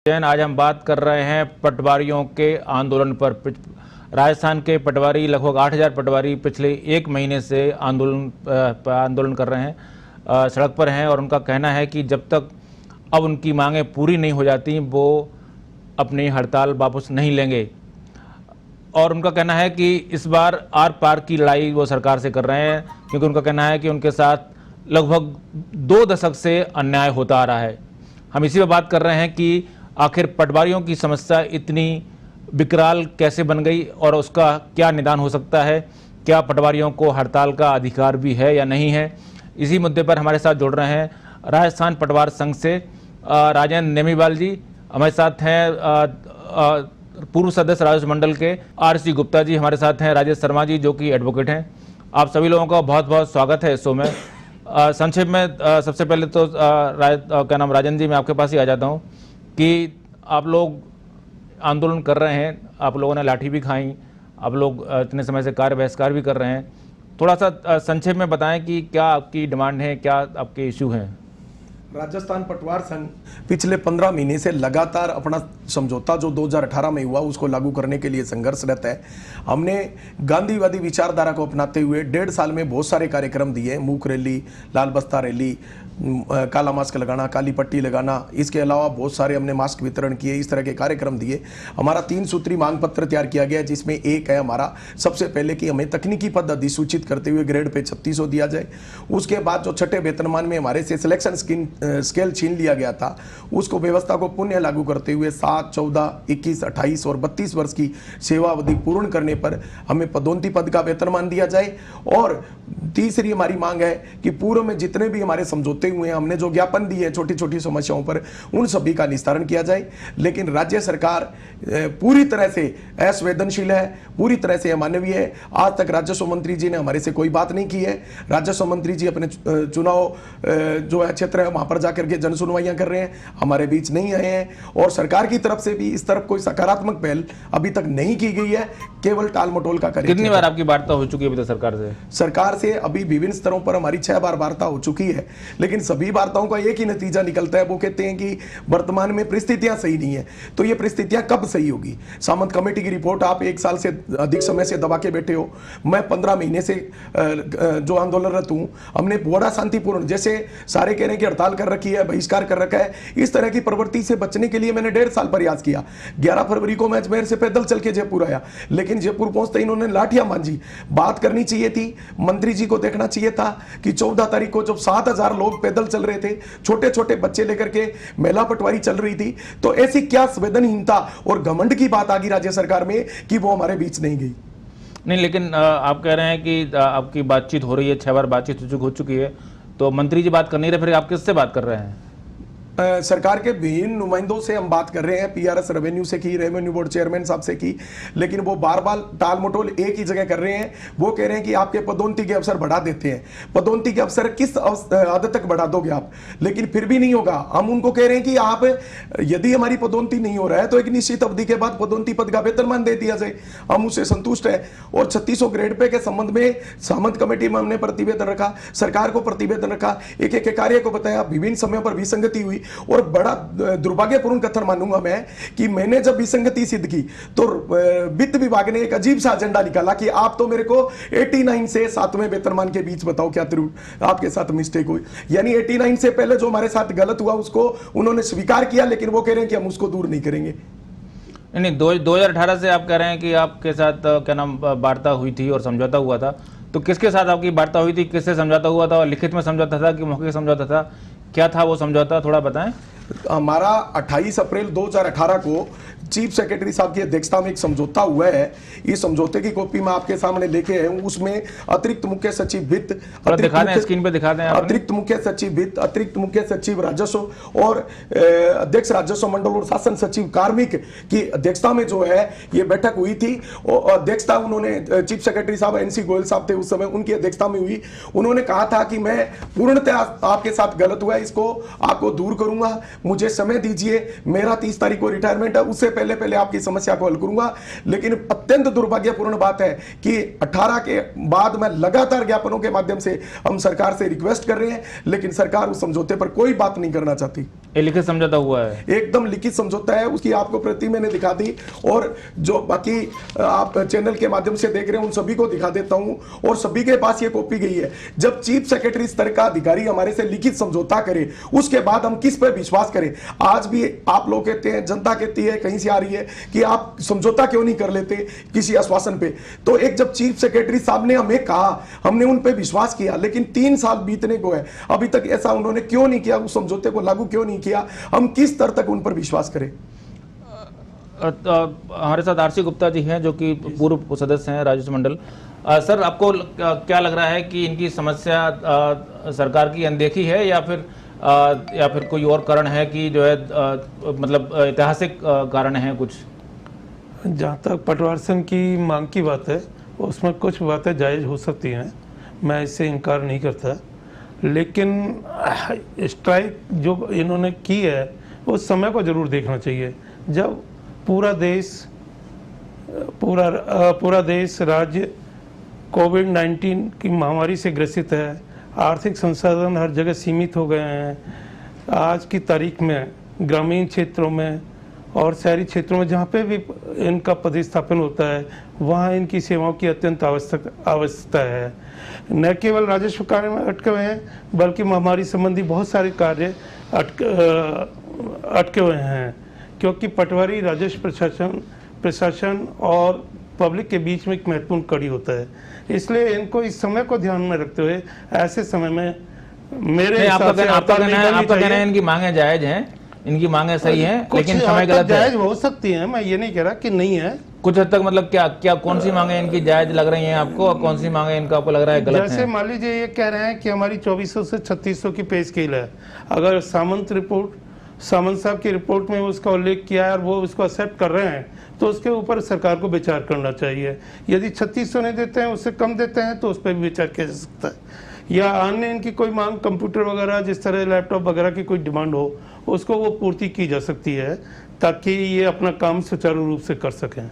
आज हम बात कर रहे हैं पटवारियों के आंदोलन पर। राजस्थान के पटवारी लगभग 8000 पटवारी पिछले एक महीने से आंदोलन कर रहे हैं, सड़क पर हैं और उनका कहना है कि जब तक अब उनकी मांगें पूरी नहीं हो जाती वो अपनी हड़ताल वापस नहीं लेंगे। और उनका कहना है कि इस बार आर पार की लड़ाई वो सरकार से कर रहे हैं, क्योंकि उनका कहना है कि उनके साथ लगभग 2 दशक से अन्याय होता आ रहा है। हम इसी पर बात कर रहे हैं कि आखिर पटवारियों की समस्या इतनी विकराल कैसे बन गई और उसका क्या निदान हो सकता है। क्या पटवारियों को हड़ताल का अधिकार भी है या नहीं है। इसी मुद्दे पर हमारे साथ जुड़ रहे हैं राजस्थान पटवार संघ से राजेंद्र नेमीवाल जी, हमारे साथ हैं पूर्व सदस्य राजस्व मंडल के RC गुप्ता जी, हमारे साथ हैं राजेश शर्मा जी जो कि एडवोकेट हैं। आप सभी लोगों का बहुत बहुत स्वागत है इस शो में। संक्षेप में सबसे पहले तो राजेंद्र जी, मैं आपके पास ही आ जाता हूँ कि आप लोग आंदोलन कर रहे हैं, आप लोगों ने लाठी भी खाई, आप लोग इतने समय से कार्य बहिष्कार भी कर रहे हैं। थोड़ा सा संक्षेप में बताएं कि क्या आपकी डिमांड है, क्या आपके इशू हैं। राजस्थान पटवार संघ पिछले 15 महीने से लगातार अपना समझौता जो 2018 में हुआ उसको लागू करने के लिए संघर्षरत है। हमने गांधीवादी विचारधारा को अपनाते हुए 1.5 साल में बहुत सारे कार्यक्रम दिए, मूक रैली, लाल बस्ता रैली, काला मास्क लगाना, काली पट्टी लगाना, इसके अलावा बहुत सारे हमने मास्क वितरण किए, इस तरह के कार्यक्रम दिए। हमारा 3 सूत्री मांग पत्र तैयार किया गया, जिसमें एक है हमारा सबसे पहले कि हमें तकनीकी पद अधिसूचित करते हुए ग्रेड पे 3600 दिया जाए। उसके बाद जो छठे वेतनमान में हमारे से सिलेक्शन स्केल छीन लिया गया था, उसको व्यवस्था को पुनः लागू करते हुए 7, 14, 21, 28 और 32 वर्ष की सेवा अवधि पूर्ण करने पर हमें पदोन्नति पद का वेतनमान दिया जाए। और तीसरी हमारी मांग है कि पूर्व में जितने भी हमारे समझौते हुए हैं, हमने जो ज्ञापन दिए हैं छोटी छोटी समस्याओं पर, उन सभी का निस्तारण किया जाए। लेकिन राज्य सरकार पूरी तरह से असंवेदनशील है, पूरी तरह से अमानवीय है। आज तक राजस्व मंत्री जी ने हमारे से कोई बात नहीं की है। राजस्व मंत्री जी अपने चुनाव जो है क्षेत्र है वहां पर जाकर के जन सुनवाइयां कर रहे हैं, हमारे बीच नहीं आए हैं। और सरकार की तरफ से भी इस तरफ कोई सकारात्मक पहल अभी तक नहीं की गई है, केवल टाल मटोल का कार्य। कितनी बार आपकी वार्ता हो चुकी है अभी तक सरकार से? अभी विभिन्न स्तरों पर हमारी 6 बार वार्ता हो चुकी है, लेकिन सभी वार्ताओं का एक ही नतीजा निकलता है। वो कहते हैं कि वर्तमान में परिस्थितियां सही नहीं है। तो ये परिस्थितियां कब सही होगी? सामंत कमेटी की रिपोर्ट आप 1 साल से अधिक समय से दबा के बैठे हो। मैं 15 महीने से जो आंदोलनरत हूं, हमने बड़ा शांतिपूर्ण, जैसे सारे कह रहे हैं कि हड़ताल कर रखी है, बहिष्कार कर रखा है, इस तरह की प्रवृत्ति से बचने के लिए मैंने 1.5 साल प्रयास किया। 11 फरवरी को मैं अजमेर से पैदल चल के जयपुर आया, लेकिन जयपुर पहुंचते इन्होंने लाठियां मांझी। बात करनी चाहिए थी, मंत्री जी को देखना चाहिए था कि 14 तारीख को जब 7000 लोग पैदल चल रहे थे, छोटे छोटे बच्चे लेकर के महिला पटवारी चल रही थी, तो ऐसी क्या संवेदनहीनता और घमंड की बात आ गई राज्य सरकार में कि वो हमारे बीच नहीं गई। नहीं, लेकिन आप कह रहे हैं कि आपकी बातचीत हो रही है, 6 बार बातचीत हो चुकी है, तो मंत्री जी बात कर नहीं रहे, फिर आप किससे बात कर रहे हैं? सरकार के विभिन्न नुमाइंदों से हम बात कर रहे हैं, PRS रेवेन्यू से की, रेवेन्यू बोर्ड चेयरमैन साहब से की, लेकिन वो बार बार टाल मटोल एक ही जगह कर रहे हैं। वो कह रहे हैं कि आपके पदोन्नति के अवसर बढ़ा देते हैं। पदोन्नति के अवसर किस हद तक बढ़ा दोगे आप? लेकिन फिर भी नहीं होगा। हम उनको कह रहे हैं कि आप यदि हमारी पदोन्नति नहीं हो रहा है तो एक निश्चित अवधि के बाद पदोन्नति पद का वेतनमान दे दिया जाए, हम उससे संतुष्ट है। और 3600 ग्रेड पे के संबंध में सामंत कमेटी में हमने प्रतिवेदन रखा, सरकार को प्रतिवेदन रखा, एक एक कार्य को बताया, विभिन्न समय पर विसंगति हुई। और बड़ा दुर्भाग्यपूर्ण कथन मानूंगा मैं कि मैंने जब विसंगति सिद्ध की तो वित्त विभाग ने एक अजीब सा एजेंडा निकाला कि आप तो मेरे को 89 से 7वें वेतनमान के बीच बताओ क्या आपके साथ मिस्टेक हुई। यानी 89 से पहले जो हमारे साथ गलत हुआ उसको उन्होंने स्वीकार किया, लेकिन वो कह रहे हैं कि हम उसको दूर नहीं करेंगे। नहीं, 2018 से आप कह रहे हैं कि आपके साथ क्या नाम वार्ता हुई थी और समझौता हुआ था, तो किसके साथ आपकी वार्ता हुई थी, किससे समझौता हुआ था? लिखित में समझौता था कि मौखिक समझौता था? क्या था वो समझौता, थोड़ा बताएं। हमारा 28 अप्रैल 2018 को चीफ सेक्रेटरी साहब की अध्यक्षता में एक समझौता हुआ है। इस समझौते की कॉपी मैं आपके सामने लेके आया हूं। उसमें अतिरिक्त मुख्य सचिव वित्त, स्क्रीन पे दिखा दें, अतिरिक्त मुख्य सचिव वित्त, अतिरिक्त मुख्य सचिव राजस्व और अध्यक्ष राजस्व मंडल और शासन सचिव कार्मिक की अध्यक्षता में जो है ये बैठक हुई थी। और अध्यक्षता उन्होंने चीफ सेक्रेटरी साहब NC गोयल साहब थे उस समय, उनकी अध्यक्षता में हुई। उन्होंने कहा था कि मैं पूर्णतः आपके साथ गलत हुआ है, इसको आपको दूर करूंगा। मुझे समय दीजिए, मेरा 30 तारीख को रिटायरमेंट है, उससे पहले पहले आपकी समस्या को हल करूंगा। लेकिन अत्यंत दुर्भाग्यपूर्ण बात है कि 18 के बाद मैं लगातार ज्ञापनों के माध्यम से हम सरकार से रिक्वेस्ट कर रहे हैं, लेकिन सरकार उस समझौते पर कोई बात नहीं करना चाहती। ये लिखित समझौता हुआ है, एकदम लिखित समझौता है, उसकी आपको प्रति मैंने दिखा दी, और जो बाकी आप चैनल के माध्यम से देख रहे हैं उन सभी को दिखा देता हूं, और सभी के पास ये कॉपी गई है। जब चीफ सेक्रेटरी स्तर का अधिकारी हमारे से लिखित समझौता करे, उसके बाद हम किस पर विश्वास करें? आज भी आप लोग कहते हैं, जनता कहती है, कहीं से आ रही है कि आप समझौता क्यों नहीं कर लेते किसी आश्वासन पे। तो एक जब चीफ सेक्रेटरी साहब ने हमें कहा, हमने उन पे विश्वास किया, लेकिन 3 साल बीतने को है, अभी तक ऐसा उन्होंने क्यों नहीं किया, उस समझौते को लागू क्यों नहीं किया? हम किस स्तर तक उन पर विश्वास करें? हमारे साथ आरसी गुप्ता जी हैं, जो कि पूर्व सदस्य हैं राजस्व मंडल। सर, आपको क्या लग रहा है कि इनकी समस्या सरकार की अनदेखी है, या फिर कोई और कारण है कि जो है मतलब ऐतिहासिक कारण है कुछ? जहाँ तक पटवार संघ की मांग की बात है, उसमें कुछ बातें जायज़ हो सकती हैं, मैं इससे इनकार नहीं करता, लेकिन स्ट्राइक जो इन्होंने की है वो समय को ज़रूर देखना चाहिए। जब पूरा देश राज्य कोविड-19 की महामारी से ग्रसित है, आर्थिक संसाधन हर जगह सीमित हो गए हैं। आज की तारीख में ग्रामीण क्षेत्रों में और शहरी क्षेत्रों में जहाँ पे भी इनका पदस्थापन होता है, वहाँ इनकी सेवाओं की अत्यंत आवश्यकता है। न केवल राजस्व कार्य में अटके हुए हैं, बल्कि महामारी संबंधी बहुत सारे कार्य अटके हुए हैं, क्योंकि पटवारी राजस्व प्रशासन और पब्लिक के बीच में एक महत्वपूर्ण कड़ी होता है। इसलिए इनको इस समय को ध्यान में रखते हुए ऐसे समय में मेरे आपका कहना है इनकी मांगे जायज हैं, इनकी मांगे सही हैं, लेकिन समय गलत है। जायज हो सकती है, मैं ये नहीं कह रहा कि नहीं है। कुछ हद तक मतलब क्या कौन सी मांगे इनकी जायज लग रही हैं आपको, और कौन सी मांगे इनका आपको लग रहा है गलत है? जैसे मान लीजिए ये कह रहे हैं कि हमारी 2400 से 3600 की पे स्केल है। अगर सामंत साहब की रिपोर्ट में उसका उल्लेख किया है और वो उसको एक्सेप्ट कर रहे हैं, तो उसके ऊपर सरकार को विचार करना चाहिए। यदि 3600 नहीं देते हैं, उससे कम देते हैं, तो उस पर भी विचार किया जा सकता है। या अन्य इनकी कोई मांग, कंप्यूटर वगैरह, जिस तरह लैपटॉप वगैरह की कोई डिमांड हो, उसको वो पूर्ति की जा सकती है, ताकि ये अपना काम सुचारू रूप से कर सकें।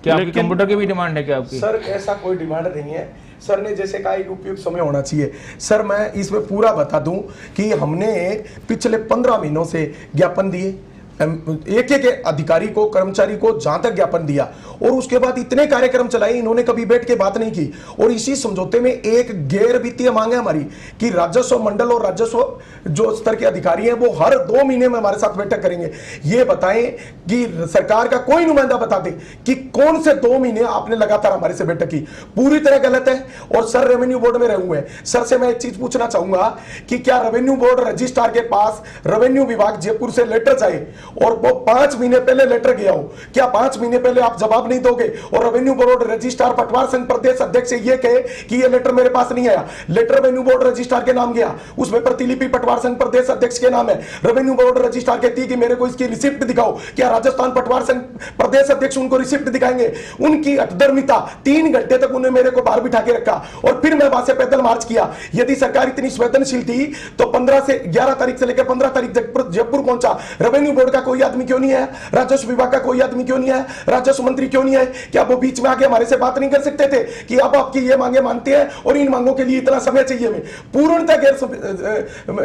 क्या आपकी कंप्यूटर की भी डिमांड है क्या आपकी? सर, ऐसा कोई डिमांड नहीं है। सर ने जैसे कहा एक उपयुक्त समय होना चाहिए। सर, मैं इसमें पूरा बता दूं कि हमने पिछले 15 महीनों से ज्ञापन दिए, एक एक अधिकारी को, कर्मचारी को जहां तक ज्ञापन दिया, और उसके बाद इतने कार्यक्रम चलाए, इन्होंने कभी बैठ के बात नहीं की। और इसी समझौते में एक गैर वित्तीय मांग है हमारी कि राजस्व मंडल और राजस्व जो स्तर के अधिकारी हैं वो हर 2 महीने में हमारे साथ बैठक करेंगे। ये बताएं कि सरकार का कोई नुमाइंदा बता दे कि कौन से 2 महीने आपने लगातार हमारे से बैठक की। पूरी तरह गलत है। और सर रेवेन्यू बोर्ड में रहे हुए हैं। सर से मैं एक चीज पूछना चाहूंगा कि क्या रेवेन्यू बोर्ड रजिस्ट्रार के पास रेवेन्यू विभाग जयपुर से लेटर जाए और वो 5 महीने पहले लेटर गया हो, क्या 5 महीने पहले आप जवाब नहीं दोगे? और रेवेन्यू बोर्ड रजिस्ट्रार पटवार संघ प्रदेश अध्यक्ष से ये कहे कि ये लेटर मेरे पास नहीं आया, लेटर रेवेन्यू बोर्ड रजिस्ट्रार के नाम गया, उसमें प्रतिलिपि पटवार संघ प्रदेश अध्यक्ष के नाम है, रेवेन्यू बोर्ड रजिस्ट्रार कहती है कि मेरे को इसकी रिसिप्ट दिखाओ, क्या राजस्थान पटवार संघ प्रदेश अध्यक्ष उनको रिसिप्ट दिखाएंगे? उनकी अधर्मिता, 3 घंटे तक उन्हें मेरे को बाहर बिठा के रखा और फिर मैं वहां से पैदल मार्च किया। यदि सरकार इतनी संवेदनशील थी तो 15 से 11 तारीख से लेकर 15 तारीख जयपुर पहुंचा। रेवेन्यू बोर्ड का कोई आदमी क्यों नहीं है? राजस्व विभाग का कोई आदमी क्यों नहीं है? राजस्व मंत्री क्यों नहीं है? क्या वो बीच में आके हमारे से बात नहीं कर सकते थे कि आप आपकी ये मांगे मानते हैं और इन मांगों के लिए इतना समय चाहिए? हमें पूर्णतः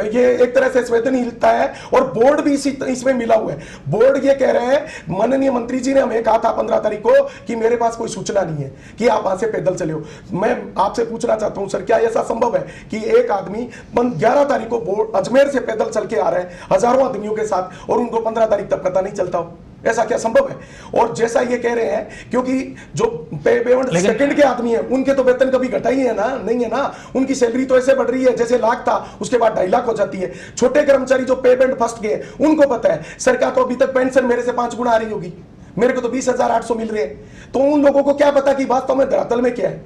ये एक तरह से संवेदनहीनता है और बोर्ड भी इसमें मिला हुआ है। बोर्ड ये कह रहे हैं, माननीय मंत्री जी ने हमें कहा था 15 तारीख को कि मेरे पास कोई सूचना नहीं है कि आप वहां से पैदल चले हो। मैं आपसे पूछना चाहता हूं सर, क्या ऐसा संभव है कि एक आदमी 11 तारीख को बोर्ड अजमेर से पैदल चल के आ रहे हैं हजारों आदमियों के साथ और उनको 15 तारीख तक पता नहीं चलता हो? ऐसा क्या संभव है? और जैसा ये कह रहे हैं, क्योंकि जो पेमेंट सेकंड के आदमी हैं उनके तो वेतन कभी घटा ही है ना, नहीं है ना, उनकी सैलरी तो ऐसे बढ़ रही है जैसे लाख था उसके बाद 2.5 लाख हो जाती है। छोटे कर्मचारी जो पेमेंट फर्स्ट के हैं उनको पता है, सरकार तो अभी तक पेंशन मेरे से 5 गुना आ रही होगी, मेरे को तो 20,800 मिल रहे हैं। तो उन लोगों को क्या पता कि वास्तव में धरातल में क्या है?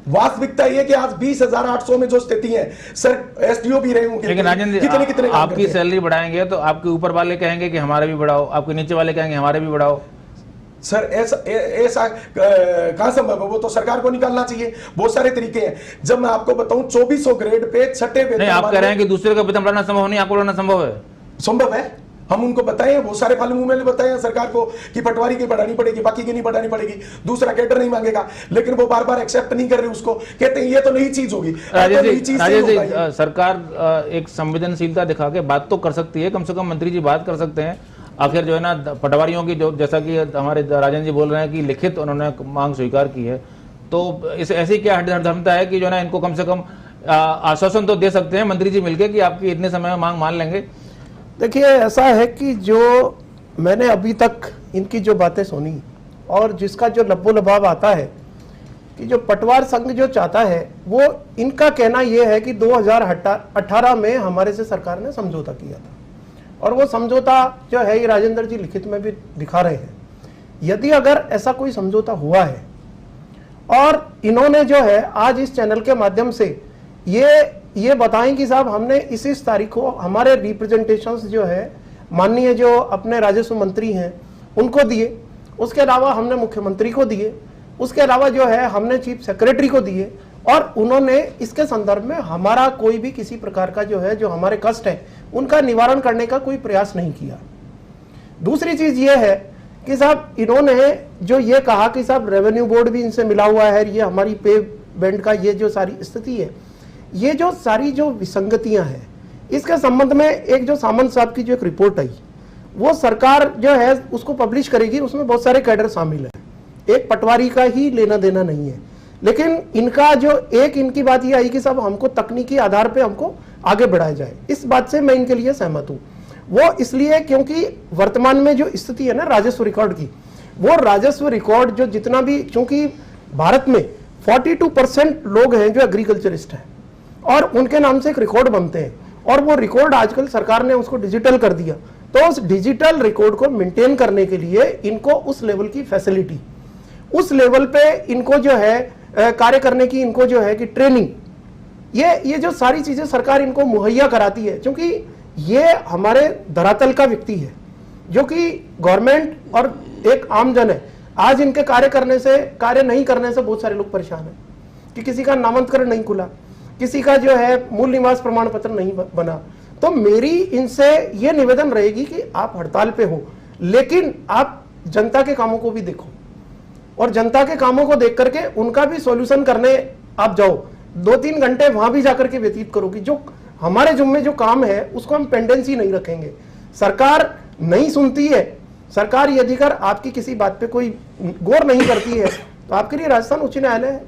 वास्तविकता ये कि आज 20,800 में जो स्थिति है, सर एसडीओ भी रहे होंगे, लेकिन राजेंद्र कितने आपकी सैलरी बढ़ाएंगे तो आपके ऊपर वाले कहेंगे कि हमारे भी बढ़ाओ, आपके नीचे वाले कहेंगे हमारे भी बढ़ाओ। सर ऐसा कहां संभव है? वो तो सरकार को निकालना चाहिए। बहुत सारे तरीके हैं। जब मैं आपको बताऊं 2400 ग्रेड पे छठे वेतन, नहीं, आप कह रहे हैं कि दूसरे का वेतन बढ़ाना संभव नहीं, आपको बढ़ाना संभव है। संभव है, हम उनको बताएं, वो सारे फल मुंह में बताएं सरकार को कि पटवारी की बढ़ानी पड़ेगी, बाकी की नहीं बढ़ानी पड़ेगी, दूसरा कैडर नहीं मांगेगा, लेकिन वो बार बार एक्सेप्ट नहीं कर रहे उसको, कहते हैं ये तो नई चीज होगी। राजेश जी, सरकार एक संवेदनशीलता दिखा के बात तो कर सकती है, कम से कम मंत्री जी बात कर सकते हैं। आखिर जो है ना पटवारियों की, जो जैसा कि हमारे राजन जी बोल रहे हैं कि लिखित उन्होंने मांग स्वीकार की है, तो इस ऐसी क्या हरदमता है कि जो है ना इनको कम से कम आश्वासन तो दे सकते हैं मंत्री जी मिलके कि आपकी इतने समय में मांग मान लेंगे। देखिए, ऐसा है कि जो मैंने अभी तक इनकी जो बातें सुनी और जिसका जो लब्बो लबाब आता है कि जो पटवार संघ जो चाहता है, वो इनका कहना यह है कि 2018 में हमारे से सरकार ने समझौता किया था, और वो समझौता जो है ये राजेंद्र जी लिखित में भी दिखा रहे हैं। यदि अगर ऐसा कोई समझौता हुआ है और इन्होंने जो है आज इस चैनल के माध्यम से ये बताएं कि साहब हमने इस तारीख को हमारे रिप्रेजेंटेशंस जो है माननीय जो अपने राजस्व मंत्री हैं उनको दिए, उसके अलावा हमने मुख्यमंत्री को दिए, उसके अलावा जो है हमने चीफ सेक्रेटरी को दिए, और उन्होंने इसके संदर्भ में हमारा कोई भी किसी प्रकार का जो है जो हमारे कष्ट है उनका निवारण करने का कोई प्रयास नहीं किया। दूसरी चीज ये है कि साहब इन्होंने जो ये कहा कि साहब रेवेन्यू बोर्ड भी इनसे मिला हुआ है, ये हमारी पे बैंड का ये जो सारी स्थिति है, ये जो सारी जो विसंगतियां हैं, इसके संबंध में एक जो सामंत साहब की जो एक रिपोर्ट आई, वो सरकार जो है उसको पब्लिश करेगी। उसमें बहुत सारे कैडर शामिल है, एक पटवारी का ही लेना देना नहीं है, लेकिन इनका जो एक इनकी बात ये आई कि साहब हमको तकनीकी आधार पे हमको आगे बढ़ाया जाए। इस बात से मैं इनके लिए सहमत हूँ। वो इसलिए क्योंकि वर्तमान में जो स्थिति है ना राजस्व रिकॉर्ड की, वो राजस्व रिकॉर्ड जो जितना भी, चूंकि भारत में 42% लोग हैं जो एग्रीकल्चरिस्ट हैं और उनके नाम से एक रिकॉर्ड बनते हैं, और वो रिकॉर्ड आजकल सरकार ने उसको डिजिटल कर दिया। तो उस डिजिटल रिकॉर्ड को मेंटेन करने के लिए इनको उस लेवल की फैसिलिटी, उस लेवल पे इनको जो है कार्य करने की इनको जो है कि ट्रेनिंग, ये जो सारी चीजें सरकार इनको मुहैया कराती है, क्योंकि ये हमारे धरातल का व्यक्ति है जो कि गवर्नमेंट और एक आम जन है। आज इनके कार्य नहीं करने से बहुत सारे लोग परेशान हैं कि किसी का नामांतरण नहीं खुला, किसी का जो है मूल निवास प्रमाण पत्र नहीं बना। तो मेरी इनसे ये निवेदन रहेगी कि आप हड़ताल पे हो, लेकिन आप जनता के कामों को भी देखो, और जनता के कामों को देख करके उनका भी सॉल्यूशन करने आप जाओ। 2-3 घंटे वहां भी जाकर के व्यतीत करो कि जो हमारे जुम्मे जो काम है उसको हम पेंडेंसी नहीं रखेंगे। सरकार नहीं सुनती है, सरकार यदि कर आपकी किसी बात पे कोई गौर नहीं करती है, तो आपके लिए राजस्थान उच्च न्यायालय है,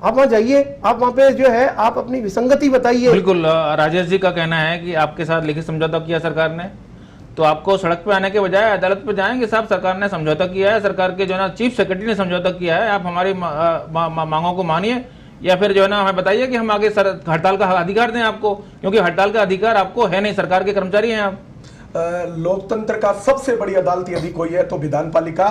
आप वहां जाइए, आप वहां पे जो है आप अपनी विसंगति बताइए। बिल्कुल, राजेश जी का कहना है कि आपके साथ लिखित समझौता किया सरकार ने, तो आपको सड़क पे आने के बजाय अदालत पे जाएंगे साहब, सरकार ने समझौता किया है, सरकार के जो है ना चीफ सेक्रेटरी ने समझौता किया है, आप हमारी मांगों को मानिए, या फिर जो है ना हमें बताइए कि हम आगे हड़ताल का अधिकार दें आपको, क्योंकि हड़ताल का अधिकार आपको है नहीं, सरकार के कर्मचारी हैं आप। लोकतंत्र का सबसे बड़ी अदालत यदि कोई है तो विधान पालिका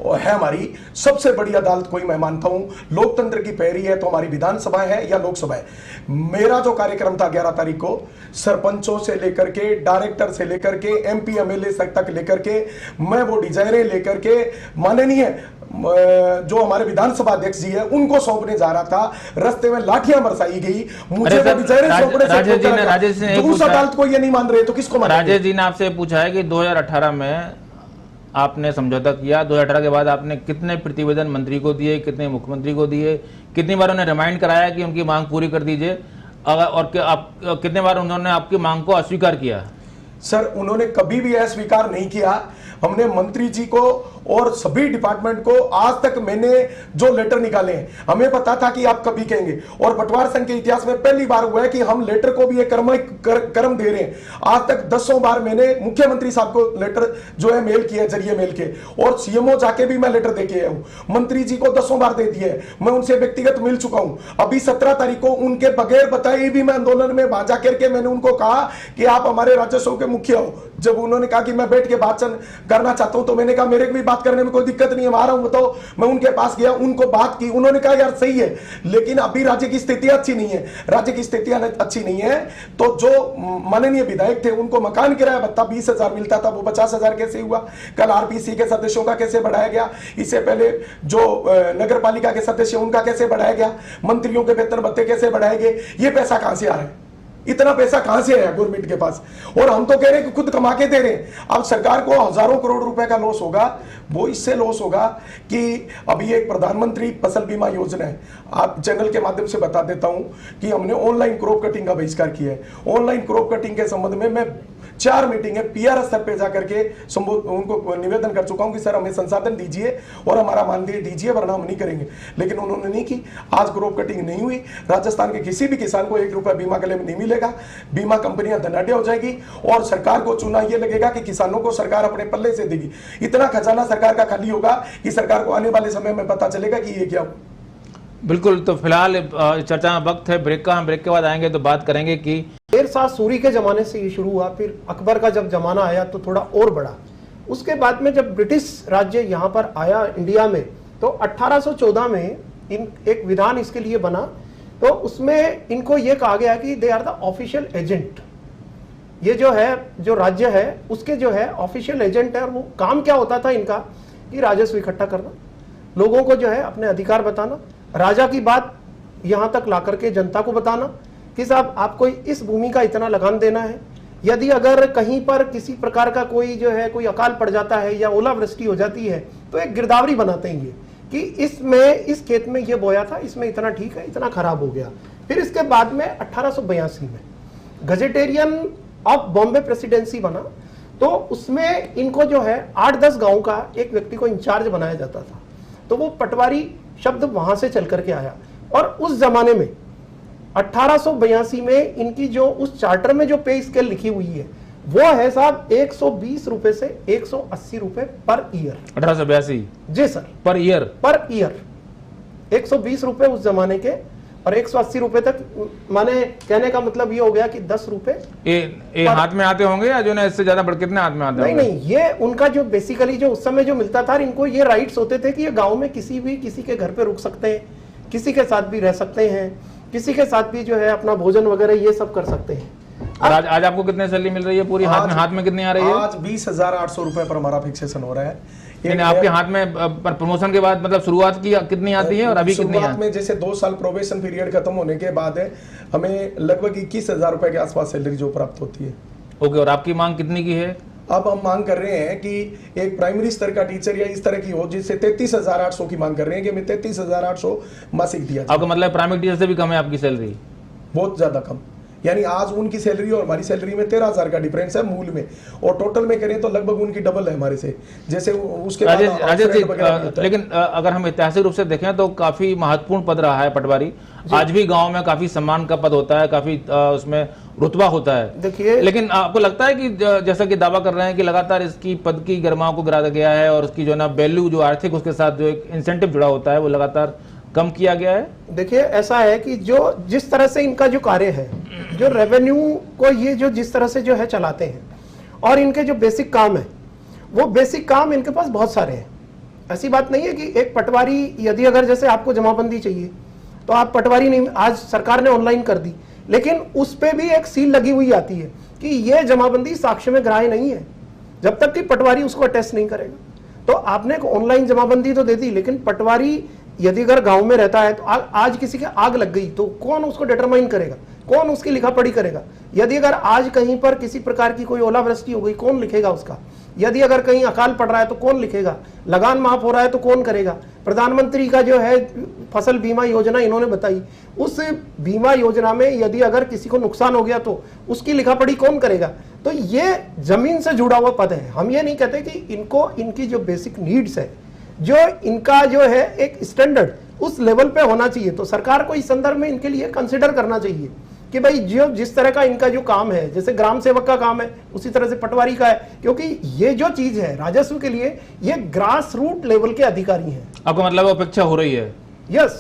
है हमारी सबसे बड़ी अदालत। कोई मैं मानता हूं लोकतंत्र की पैरी है तो हमारी विधानसभा है या लोकसभा है। मेरा जो कार्यक्रम था 11 तारीख को, सरपंचों से लेकर के डायरेक्टर से लेकर के MP MLA तक लेकर के मैं वो डिजाइनें लेकर के माननीय जो हमारे विधानसभा अध्यक्ष जी है उनको सौंपने जा रहा था, रास्ते में लाठियां बरसाई गई, मुझे वो डिजाइनें सौंपने से राजेश जी ने उस अदालत को ये नहीं मान रहे तो किसको मानेंगे? राजेश जी ने आपसे पूछा है कि 2018 में आपने समझौता किया, 2018 के बाद आपने कितने प्रतिवेदन मंत्री को दिए, कितने मुख्यमंत्री को दिए, कितनी बार उन्हें रिमाइंड कराया कि उनकी मांग पूरी कर दीजिए, और कितने बार उन्होंने आपकी मांग को अस्वीकार किया? सर, उन्होंने कभी भी अस्वीकार नहीं किया। हमने मंत्री जी को और सभी डिपार्टमेंट को आज तक मैंने जो लेटर निकाले हैं, हमें पता था कि आप कभी कहेंगे, और पटवार संघ के इतिहास में पहली बार हुआ है कि हम लेटर को भी एक कर्म दे रहे हैं। आज तक 10 बार मैंने मुख्यमंत्री साहब को लेटर जो है मेल किया, जरिए मेल के, और CMO जाके भी मैं लेटर दे के आया हूं, मंत्री जी को 10 बार दे दिए, मैं उनसे व्यक्तिगत मिल चुका हूं। अभी 17 तारीख को उनके बगैर बताए भी मैं आंदोलन में बाजा करके मैंने उनको कहा कि आप हमारे राजस्व के मुखिया हो। जब उन्होंने कहा कि मैं बैठ के बात करना चाहता हूं तो मैंने कहा मेरे को भी बात करने में कोई दिक्कत नहीं है, आ रहा हूं बताओ। मैं उनके पास गया, उनको बात की, उन्होंने कहा यार सही है, लेकिन अभी राज्य की स्थिति अच्छी नहीं है, राज्य की स्थिति अच्छी नहीं है। तो जो माननीय विधायक थे उनको मकान किराया भत्ता 20,000 मिलता था, वो 50,000 कैसे हुआ? कल RPC के सदस्यों का कैसे बढ़ाया गया? इससे पहले जो नगर पालिका के सदस्य उनका कैसे बढ़ाया गया? मंत्रियों के वेतन भत्ते कैसे बढ़ाए गए? ये पैसा कहां से आ रहा है? इतना पैसा कहां से आया गवर्नमेंट के पास? और हम तो कह रहे हैं कि खुद कमा के दे रहे हैं। अब सरकार को हजारों करोड़ रुपए का लॉस होगा। वो इससे लॉस होगा कि अभी एक प्रधानमंत्री फसल बीमा योजना है, आप चैनल के माध्यम से बता देता हूं कि हमने ऑनलाइन क्रॉप कटिंग का बहिष्कार किया है। ऑनलाइन क्रॉप कटिंग के संबंध में मैं 4 मीटिंग है पीआर स्तर पे जाकर के उनको निवेदन कर चुका हूं कि सर हमें संसाधन दीजिए और हमारा मानदेय दीजिए, वरना हम नहीं करेंगे। लेकिन उन्होंने नहीं की। आज क्रॉप कटिंग नहीं हुई। राजस्थान के किसी भी किसान को 1 रुपया बीमा के लिए नहीं मिलेगा। बीमा कंपनियां धनाढ्य हो जाएगी और सरकार को चूना ये लगेगा कि किसानों को सरकार अपने पल्ले से देगी। इतना खजाना सरकार का खाली होगा कि सरकार को आने वाले समय में पता चलेगा कि ये क्या हुआ। बिल्कुल। तो फिलहाल चर्चा में वक्त है ब्रेक का, हम ब्रेक के बाद आएंगे तो बात करेंगे कि शेर शाह सूरी के जमाने से ये शुरू हुआ, फिर अकबर का जब जमाना आया तो थोड़ा और बढ़ा। उसके बाद में जब ब्रिटिश राज्य यहाँ पर आया इंडिया में, तो 1814 में एक विधान इसके लिए बना। तो उसमें इनको ये कहा गया कि they are the official agent. ये जो है, जो राज्य है उसके जो है ऑफिशियल एजेंट है। और वो काम क्या होता था इनका कि राजस्व इकट्ठा करना, लोगों को जो है अपने अधिकार बताना, राजा की बात यहां तक ला करके जनता को बताना कि साहब आपको इस भूमि का इतना लगान देना है। यदि अगर कहीं पर किसी प्रकार का कोई जो है कोई अकाल पड़ जाता है या ओलावृष्टि हो जाती है तो एक गिरदावरी बनाते हैं ये कि इसमें, इस खेत में ये बोया था, इसमें इतना ठीक है, इतना खराब हो गया। फिर इसके बाद में 1882 में गजेटेरियन ऑफ बॉम्बे प्रेसिडेंसी बना। तो उसमें इनको जो है 8-10 गांव का एक व्यक्ति को इंचार्ज बनाया जाता था। तो वो पटवारी शब्द वहां से चल करके आया। और उस जमाने में 1882 में इनकी जो उस चार्टर में जो पे स्केल लिखी हुई है वो है साहब 120 रुपए से 180 रुपए पर ईयर। 1882? जी sir. Per year? Per year 120 रुपए उस जमाने के और 180 रुपए तक। माने कहने का मतलब ये हो गया कि 10 रुपए ये हाथ में आते होंगे या जो ना इससे ज्यादा बढ़ कितने हाथ में आते होंगे? नहीं, ये उनका जो बेसिकली जो उस समय जो मिलता था, इनको ये राइट्स होते थे कि ये गांव में किसी के घर पे रुक सकते हैं, किसी के साथ भी रह सकते हैं, किसी के साथ भी जो है अपना भोजन वगैरह ये सब कर सकते हैं। आज आपको कितने सैलरी मिल रही है पूरी? हाथ में कितनी आ रही है? आज 20,800 रुपए पर हमारा फिक्सेशन हो रहा है। आपके हाथ में प्रमोशन के बाद मतलब शुरुआत की कितनी आती है और अभी कितनी शुरुआत में जैसे 2 साल प्रोबेशन पीरियड खत्म होने के बाद है हमें लगभग 21,000 रुपए के आसपास सैलरी जो प्राप्त होती है। ओके। और आपकी मांग कितनी की है? अब हम मांग कर रहे हैं कि एक प्राइमरी स्तर का टीचर या इस तरह की हो जिससे 33,800 की मांग कर रहे हैं कि हमें 33,800 मासिक दिया जाए। आपका मतलब प्राइमरी टीचर से भी कम है आपकी सैलरी? बहुत ज्यादा कम। यानी आज उनकी सैलरी और हमारी सैलरी में 13,000 का डिफरेंस है मूल में, और टोटल में करें तो लगभग उनकी डबल है हमारे से। जैसे उसके बाद लेकिन अगर हम ऐतिहासिक रूप से देखें तो काफी महत्वपूर्ण पद रहा है पटवारी। आज भी गांव में काफी सम्मान का पद होता है, काफी उसमें रुतबा होता है। देखिए, लेकिन आपको लगता है कि जैसा कि दावा कर रहे हैं कि लगातार इसकी पद की गरिमा को गिराया गया है और उसकी जो ना वैल्यू जो आर्थिक उसके साथ जो एक इंसेंटिव जुड़ा होता है वो लगातार कम किया गया है? देखिए, ऐसा है कि जो जिस तरह से इनका जो कार्य है, जो रेवेन्यू को ये जो जिस तरह से जो है चलाते हैं और इनके जो बेसिक काम है वो बेसिक काम इनके पास बहुत सारे हैं। ऐसी बात नहीं है कि एक पटवारी यदि अगर जैसे आपको जमाबंदी चाहिए तो आप पटवारी नहीं, आज सरकार ने ऑनलाइन कर दी, लेकिन उस पर भी एक सील लगी हुई आती है कि यह जमाबंदी साक्ष्य में ग्राह्य नहीं है जब तक कि पटवारी उसको अटेस्ट नहीं करेगा। तो आपने एक ऑनलाइन जमाबंदी तो दे दी, लेकिन पटवारी यदि अगर गांव में रहता है तो आज किसी के आग लग गई तो कौन उसको डिटरमाइन करेगा, कौन उसकी लिखा पढ़ी करेगा? यदि अगर आज कहीं पर किसी प्रकार की कोई ओलावृष्टि हो गई, कौन लिखेगा उसका? यदि अगर कहीं अकाल पड़ रहा है तो कौन लिखेगा? लगान माफ हो रहा है तो कौन करेगा? प्रधानमंत्री का जो है फसल बीमा योजना इन्होंने बताई, उस बीमा योजना में यदि अगर किसी को नुकसान हो गया तो उसकी लिखा पढ़ी कौन करेगा? तो ये जमीन से जुड़ा हुआ पद है। हम ये नहीं कहते कि इनको इनकी जो बेसिक नीड्स है, जो इनका जो है एक स्टैंडर्ड उस लेवल पे होना चाहिए, तो सरकार को इस संदर्भ में इनके लिए कंसिडर करना चाहिए कि भाई जो जिस तरह का इनका जो काम है, जैसे ग्राम सेवक का काम है उसी तरह से पटवारी का है, क्योंकि ये जो चीज है राजस्व के लिए ये ग्रास रूट लेवल के अधिकारी हैं। आपका मतलब अपेक्षा हो रही है? यस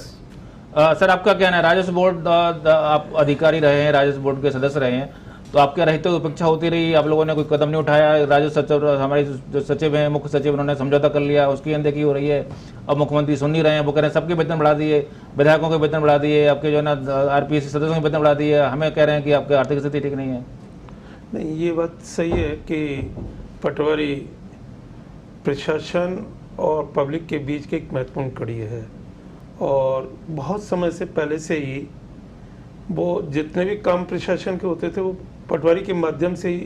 सर, आपका कहना है राजस्व बोर्ड आप अधिकारी रहे हैं, राजस्व बोर्ड के सदस्य रहे हैं, तो आपके रहते हुए उपेक्षा होती रही, आप लोगों ने कोई कदम नहीं उठाया? राजस्व सचिव, हमारे जो सचिव हैं, मुख्य सचिव, उन्होंने समझौता कर लिया, उसकी अनदेखी हो रही है। अब मुख्यमंत्री सुन नहीं रहे हैं, वो कह रहे हैं सबके वेतन बढ़ा दिए, विधायकों के वेतन बढ़ा दिए, आपके जो है ना आरपीएससी सदस्यों के वेतन बढ़ा दिए, हमें कह रहे हैं कि आपकी आर्थिक स्थिति ठीक नहीं है। नहीं, ये बात सही है कि पटवारी प्रशासन और पब्लिक के बीच की एक महत्वपूर्ण कड़ी है, और बहुत समय से पहले से ही वो जितने भी काम प्रशासन के होते थे वो पटवारी के माध्यम से ही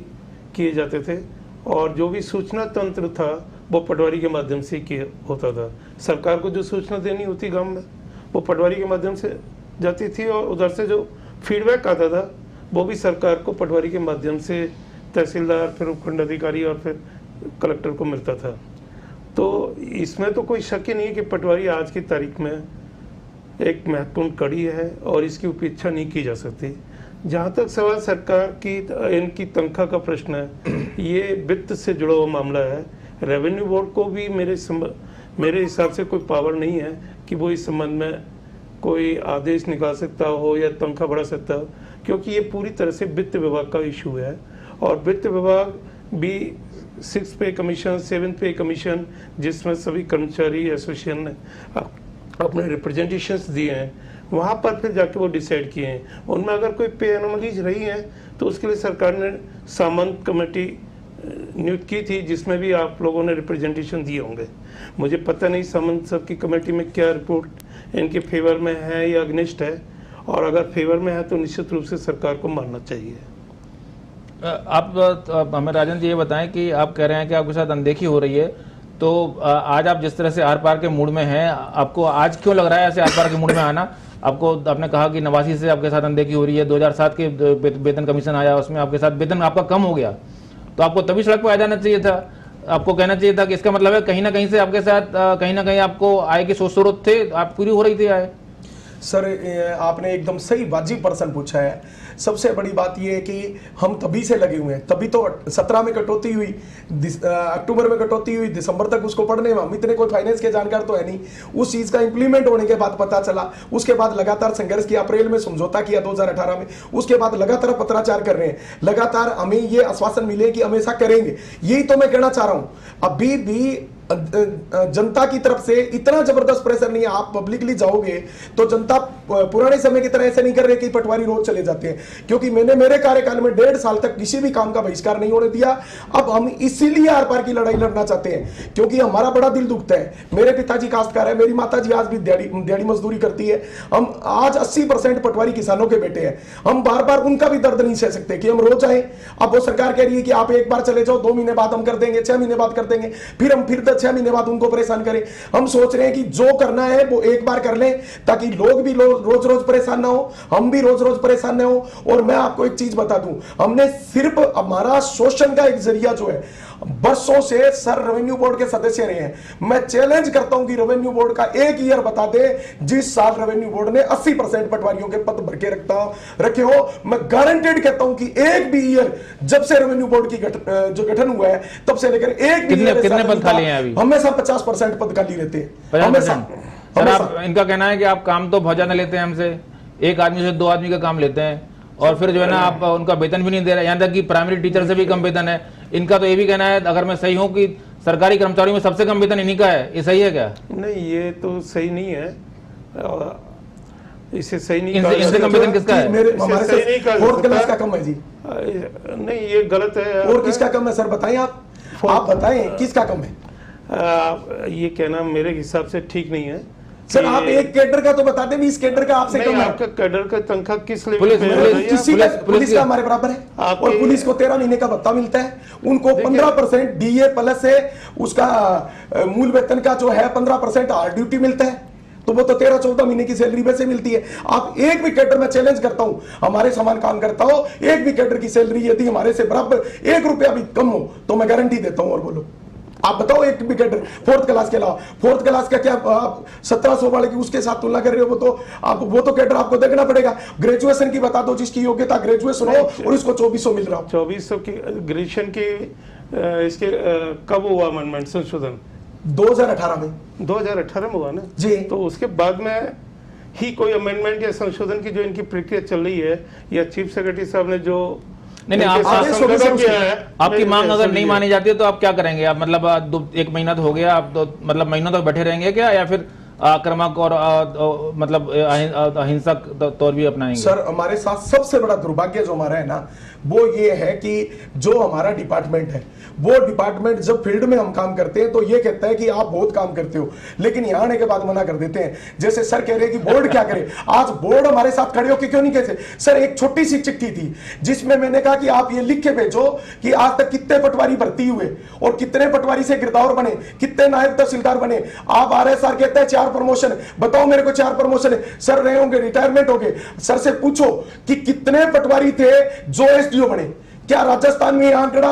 किए जाते थे, और जो भी सूचना तंत्र था वो पटवारी के माध्यम से ही होता था। सरकार को जो सूचना देनी होती गांव में वो पटवारी के माध्यम से जाती थी, और उधर से जो फीडबैक आता था वो भी सरकार को पटवारी के माध्यम से तहसीलदार, फिर उपखंड अधिकारी और फिर कलेक्टर को मिलता था। तो इसमें तो कोई शक ही नहीं है कि पटवारी आज की तारीख में एक महत्वपूर्ण कड़ी है और इसकी उपेक्षा नहीं की जा सकती। जहाँ तक सवाल सरकार की इनकी तनख्वाह का प्रश्न है, ये वित्त से जुड़ा हुआ मामला है। रेवेन्यू बोर्ड को भी मेरे हिसाब से कोई पावर नहीं है कि वो इस संबंध में कोई आदेश निकाल सकता हो या तनख्वाह बढ़ा सकता हो, क्योंकि ये पूरी तरह से वित्त विभाग का इशू है। और वित्त विभाग भी 6 पे कमीशन, 7 पे कमीशन, जिसमें सभी कर्मचारी एसोसिएशन ने अपने रिप्रेजेंटेशंस दिए हैं, वहाँ पर फिर जाके वो डिसाइड किए हैं। उनमें अगर कोई पे एनोमलीज रही हैं तो उसके लिए सरकार ने सामंत कमेटी नियुक्त की थी, जिसमें भी आप लोगों ने रिप्रेजेंटेशन दिए होंगे। मुझे पता नहीं सामंत साहब की कमेटी में क्या रिपोर्ट इनके फेवर में है या अगेंस्ट है, और अगर फेवर में है तो निश्चित रूप से सरकार को मानना चाहिए। आप हमें राजन जी ये बताएं कि आप कह रहे हैं कि आपके साथ अनदेखी हो रही है, तो आज आप जिस तरह से आर पार के मूड में हैं, आपको आज क्यों लग रहा है ऐसे आर पार के मूड में आना? आपको आपने कहा कि नवासी से आपके साथ अनदेखी हो रही है, 2007 के वेतन कमीशन आया, उसमें आपके साथ वेतन आपका कम हो गया, तो आपको तभी सड़क पर आ जाना चाहिए था। आपको कहना चाहिए था कि इसका मतलब है कहीं ना कहीं से आपके साथ कहीं ना कहीं आपको आय की सोच जरूरत थे, आप पूरी हो रही थी आय। सर आपने एकदम सही वाजिब प्रश्न पूछा है। सबसे बड़ी बात यह है कि हम तभी से लगे हुए हैं, तभी तो 17 में कटौती हुई, अक्टूबर में कटौती हुई, दिसंबर तक उसको पढ़ने में हम इतने कोई फाइनेंस के जानकार तो है नहीं। उस चीज का इंप्लीमेंट होने के बाद पता चला, उसके बाद लगातार संघर्ष किया, अप्रैल में समझौता किया 2018 में, उसके बाद लगातार पत्राचार कर रहे हैं, लगातार हमें ये आश्वासन मिले कि हमेशा करेंगे। यही तो मैं कहना चाह रहा हूं। अभी भी जनता की तरफ से इतना जबरदस्त प्रेशर नहीं है। आप पब्लिकली जाओगे तो जनता पुराने समय की तरह ऐसे नहीं कर रहे कि पटवारी रोज चले जाते हैं, क्योंकि मैंने मेरे कार्यकाल में 1.5 साल तक किसी भी काम का बहिष्कार नहीं होने दिया। अब हम इसीलिए आर पार की लड़ाई लड़ना चाहते हैं, क्योंकि हमारा बड़ा दिल दुखता है। मेरे पिताजी काश्तकार है, मेरी माताजी आज भी दिहाड़ी मजदूरी करती है। हम आज 80% पटवारी किसानों के बेटे हैं। हम बार बार उनका भी दर्द नहीं सह सकते कि हम रोज आए। अब वो सरकार कह रही है कि आप एक बार चले जाओ, 2 महीने बाद हम कर देंगे, 6 महीने बाद कर देंगे, फिर हम 6 महीने बाद उनको परेशान करें। हम सोच रहे हैं कि जो करना है वो एक बार कर लें, ताकि लोग भी रोज रोज परेशान ना हो, हम भी रोज रोज परेशान ना हो। और मैं आपको एक चीज बता दूं, हमने सिर्फ हमारा शोषण का एक जरिया जो है, बरसों से सर रेवेन्यू बोर्ड के सदस्य रहे हैं। मैं चैलेंज करता हूं कि रेवेन्यू बोर्ड का एक ईयर बता दे जिस साल रेवेन्यू बोर्ड ने 80% पटवारियों के पद भर के रखे हो। मैं गारंटेड कहता हूं कि एक भी ईयर जब से रेवेन्यू बोर्ड की जो गठन हुआ है तब से लेकर एक भी कितने पद खाली हैं अभी? हमेशा 50% पद खाली रहते हैं। सर आप, इनका कहना है कि आप काम तो बहुत ज्यादा लेते हैं हमसे, एक आदमी से 2 आदमी का काम लेते हैं, और फिर जो है ना आप उनका वेतन भी नहीं दे रहे, यहाँ तक कि प्राइमरी टीचर से भी कम वेतन है। इनका तो ये भी कहना है, अगर मैं सही हूँ, कि सरकारी कर्मचारियों में सबसे कम वेतन इन्हीं का है। ये सही है क्या? नहीं, ये तो सही नहीं है। इसे सही नहीं, इनसे कम वेतन किसका है? हमारे से 4th क्लास का कम है जी। नहीं, ये गलत है। और किसका कम है सर बताएं? आप बताएं किसका कम है? ये कहना मेरे हिसाब से ठीक नहीं है सर। आप एक कैडर का तो बता दें, इस कैडर का आपसे कम है। आपका कैडर का तनख्वाह किस लेवल पे है? पुलिस का हमारे बराबर है, और पुलिस को 13 महीने का भत्ता मिलता है। उनको 15% डीए प्लस से उसका मूल वेतन का जो है 15% हार्ड ड्यूटी मिलता है, तो वो तो 13-14 महीने की सैलरी वैसे मिलती है। आप एक भी कैडर में चैलेंज करता हूं, हमारे समान काम करता हो, एक भी कैडर की सैलरी यदि हमारे से बराबर 1 रुपया भी कम हो तो मैं गारंटी देता हूं। और बोलो, आप बताओ एक भी कैडर 4th क्लास के अलावा, 4th क्लास का क्या आप 1700 वाले की उसके साथ तुलना कर रहे हो? वो तो कैडर आपको देखना पड़ेगा। ग्रेजुएशन की बता दो, जिसकी योग्यता ग्रेजुएशन हो और उसको 2400 मिल रहा हो। 2400 की ग्रेजुएशन की इसके कब हुआ अमेंडमेंट, संशोधन? 2018 में। 2018 में हुआ ना जी। तो उसके बाद में ही कोई अमेंडमेंट या संशोधन की जो इनकी प्रक्रिया चल रही है, या चीफ सेक्रेटरी साहब ने जो नहीं, आपकी मांग अगर नहीं मानी जाती है तो आप क्या करेंगे? आप मतलब 1 महीना तो हो गया, आप तो मतलब महीनों तक बैठे रहेंगे क्या, या फिर आक्रामक और मतलब अहिंसक तौर भी अपनाएंगे? सर, हमारे साथ सबसे बड़ा दुर्भाग्य जो हमारा है ना, वो ये है कि जो हमारा डिपार्टमेंट है, वो डिपार्टमेंट जब फील्ड में हम काम करते हैं तो ये कहता है कि आप बहुत काम करते हो, लेकिन यहाँ आने के बाद मना कर देते हैं। जैसे सर कह रहे हैं कि बोर्ड क्या करे, आज बोर्ड हमारे साथ खड़े होकर क्यों नहीं कहते? सर, एक छोटी सी चिट्ठी थी जिसमें मैंने कहा कि आप ये लिख के भेजो कि आज तक कितने पटवारी भर्ती हुए और कितने पटवारी से गिरदावर बने, कितने नायब तहसीलदार बने। आप RSR कहते हैं 4 प्रमोशन, बताओ मेरे को 4 प्रमोशन है। सर रहे होंगे, रिटायरमेंट हो गए। सर से पूछो कि कितने पटवारी थे जो SDO बने। क्या राजस्थान में आंकड़ा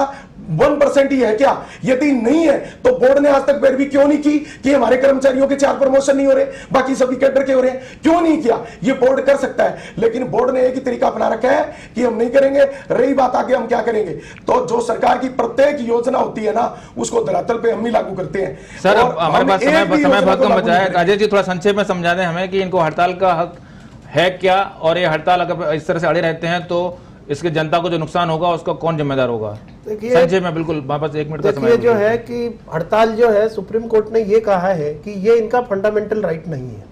1% ही है क्या? यदि नहीं है तो बोर्ड ने आज तक पैरवी क्यों नहीं की कि हमारे कर्मचारियों के 4 प्रमोशन नहीं हो रहे, बाकी सभी कैडर के हो रहे हैं? क्यों नहीं किया? ये बोर्ड कर सकता है, लेकिन बोर्ड ने एक ही तरीका अपना रखा है कि हम नहीं करेंगे। रही बात आगे हम क्या करेंगे, तो जो सरकार की प्रत्येक योजना होती है ना, उसको धरातल पे हम ही लागू करते हैं। सर, अब हमारे पास समय बहुत कम बचा है। राजेश जी, थोड़ा संक्षेप में समझा दें हमें कि इनको हड़ताल का हक है क्या, और ये हड़ताल अगर इस तरह से अड़े रहते हैं तो इसके जनता को जो नुकसान होगा उसका कौन जिम्मेदार होगा? संजय, मैं बिल्कुल वापस 1 मिनट का समय। देखिए, जो है कि हड़ताल जो है, सुप्रीम कोर्ट ने ये कहा है कि ये इनका फंडामेंटल राइट नहीं है।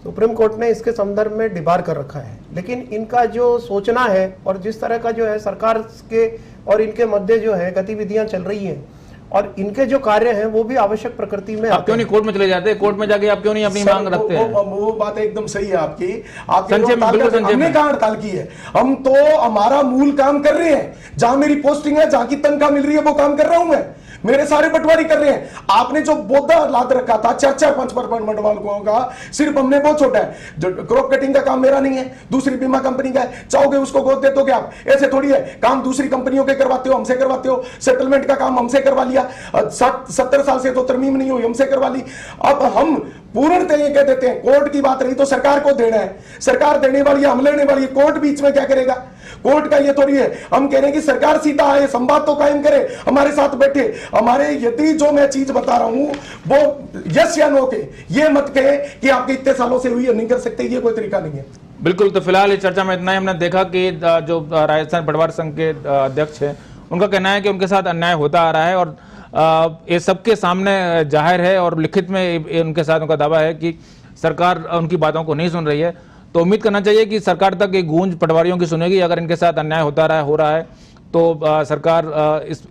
सुप्रीम कोर्ट ने इसके संदर्भ में डिबार कर रखा है, लेकिन इनका जो सोचना है और जिस तरह का जो है सरकार के और इनके मध्य जो है गतिविधियां चल रही हैं और इनके जो कार्य हैं वो भी आवश्यक प्रकृति में। आप क्यों नहीं कोर्ट में चले जाते? कोर्ट में जाके आप क्यों नहीं अपनी मांग रखते हैं? वो बात एकदम सही है आपकी। हमने कहाँ हड़ताल की है? हम तो हमारा मूल काम कर रहे हैं। जहां मेरी पोस्टिंग है, जहां की तनख्वाह मिल रही है, वो काम कर रहा हूं मैं। मेरे सारे पटवारी कर रहे हैं। आपने जो बोधा लाद रखा था 4-5 पटवारियों का, सिर्फ हमने बहुत छोटा है। जो क्रॉप कटिंग का काम मेरा नहीं है, दूसरी बीमा कंपनी का है। चाहोगे उसको गोद दे दोगे आप? ऐसे थोड़ी है। काम दूसरी कंपनियों के करवाते हो, हमसे करवाते हो। सेटलमेंट का काम हमसे करवा लिया। 70 साल से तो तरमीम नहीं हुई, हमसे करवा ली। अब हम पूर्णतः ये कह देते हैं कोर्ट की बात रही तो सरकार को देना है, सरकार देने वाली है, हम लेने वाली है। कोर्ट बीच में क्या करेगा? कोर्ट का ये थोड़ी है। हम कह रहे हैं कि सरकार सीधा आए, संवाद तो कायम करे, हमारे साथ बैठे। हमारे यदि जो मैं चीज बता रहा हूं वो यस या नो के, ये मत कहे कि आपके इतने सालों से हुई है, नहीं कर सकते, ये कोई तरीका नहीं है। बिल्कुल। तो फिलहाल इस चर्चा में इतना ही। हमने देखा कि जो राजस्थान पटवार संघ के अध्यक्ष हैं, उनका कहना है कि उनके साथ अन्याय होता आ रहा है और ये सबके सामने जाहिर है और लिखित में उनके साथ उनका दावा है कि सरकार उनकी बातों को नहीं सुन रही है। तो उम्मीद करना चाहिए कि सरकार तक एक गूंज पटवारियों की सुनेगी। अगर इनके साथ अन्याय हो रहा है तो सरकार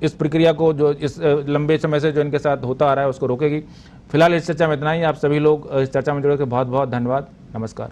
इस प्रक्रिया को, जो इस लंबे समय से जो इनके साथ होता आ रहा है, उसको रोकेगी। फिलहाल इस चर्चा में इतना ही। आप सभी लोग इस चर्चा में जुड़े के बहुत बहुत धन्यवाद। नमस्कार।